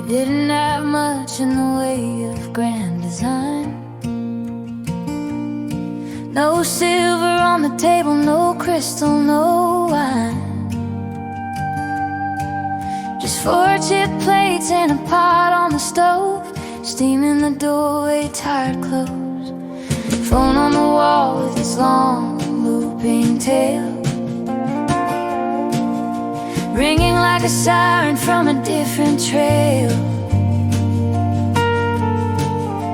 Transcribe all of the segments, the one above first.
Didn't have much in the way of grand design. No silver on the table, no crystal, no wine. Just 4 chip plates and a pot on the stove, steam in the doorway, tired clothes. Phone on the wall with its long looping tail, ringing like a siren from a different trail.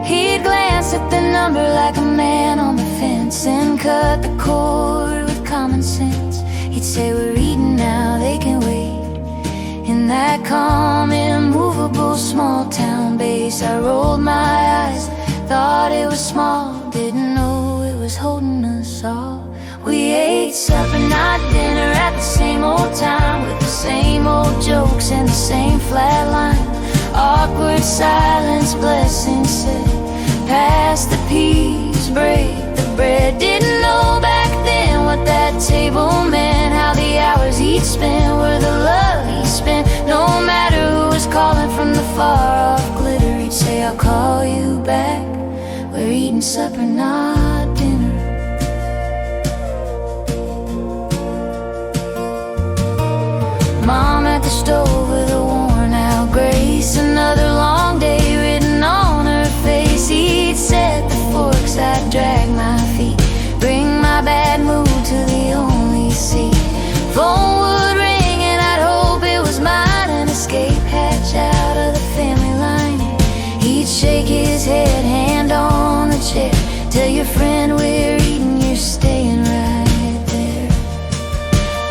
He'd glance at the number like a man on the fence and cut the cord with common sense. He'd say, we're eating now, they can wait. In that calm, immovable small town base, I rolled my eyes, thought it was small, didn't know it was holding us all. We ate supper, not dinner, at the same old time, with the same old jokes and the same flat line. Awkward silence, blessing said, pass the peas, break the bread. Didn't know back then what that table meant, how the hours he'd spent were the love he spent. No matter who was calling from the far off glitter, he'd say, I'll call you back. We're eating supper, not dinner. Mom at the stove with a worn out grace, another long day written on her face. He'd set the forks, I'd drag my feet, bring my bad mood to the only seat. Phone would ring and I'd hope it was mine, an escape hatch out of the family line. He'd shake his head, hand on the chair, tell your friend we're eating, you're staying right there.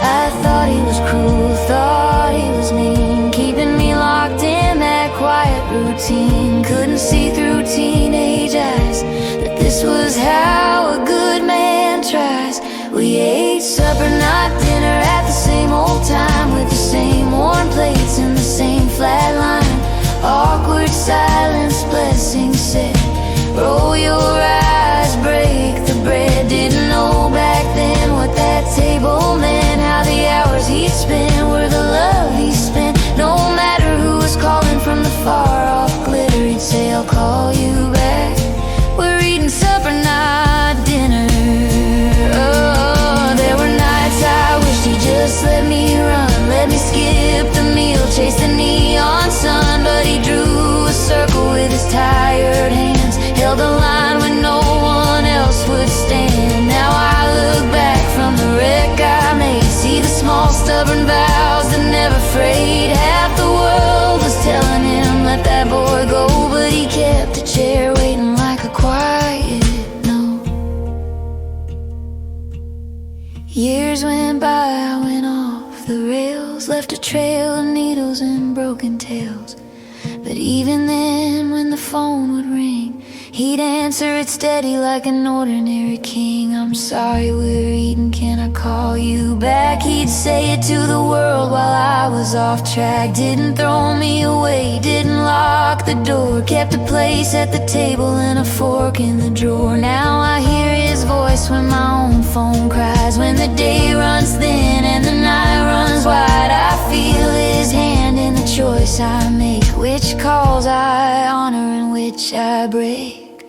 I thought he was cruel, thought he was mean, keeping me locked in that quiet routine. Couldn't see through teenage eyes that this was how a good man tries. We ate supper, not dinner, at the same old time, with the same worn plates and the same flat line. Awkward silence, blessing said, roll your eyes, break the bread. Didn't know back then what that table meant, how the hours he'd spent were the love he spent. No matter who was calling from the far off glitter, he'd say, I'll call you back. We're eating supper, not dinner. Oh, there were nights I wished he'd just let me run, let me skip the meal, chase the neon sun. But he drew a circle with his tired hands, held a line when no one else would stand. Now I look back from the wreck I made, see the small stubborn vows that never frayed. Half the world was telling him, let that boy go, but he kept a chair waiting like a quiet no. Years went by, I went off the rails, left a trail of needles and broken tales. But even then, when the phone would ring, he'd answer it steady like an ordinary king. I'm sorry, we're eating, can I call you back? He'd say it to the world while I was off track. Didn't throw me away, didn't lock the door, kept a place at the table and a fork in the drawer. Now I hear his voice when my own phone cries, when the day runs thin and the night runs wide. I feel his hand in the choice I make, which calls I honor and which I break.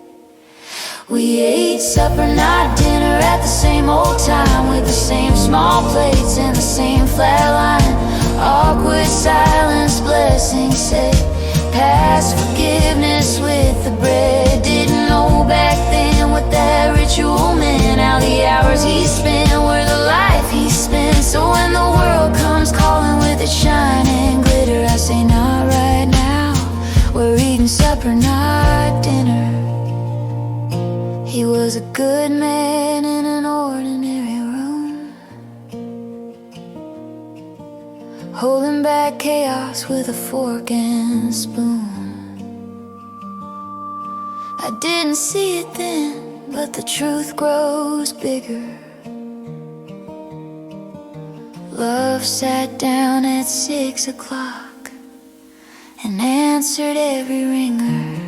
We ate supper, not dinner, at the same old time, with the same small plates and the same flat line. Awkward silence, blessing said, pass forgiveness with the bread. Didn't know back then what that ritual meant, how the hours he spent were the life he spent. So when the world comes calling with its shine and glitter, I say, not right now, we're eating supper, not dinner. He was a good man in an ordinary room, holding back chaos with a fork and spoon. I didn't see it then, but the truth grows bigger. Love sat down at 6 o'clock and answered every ringer.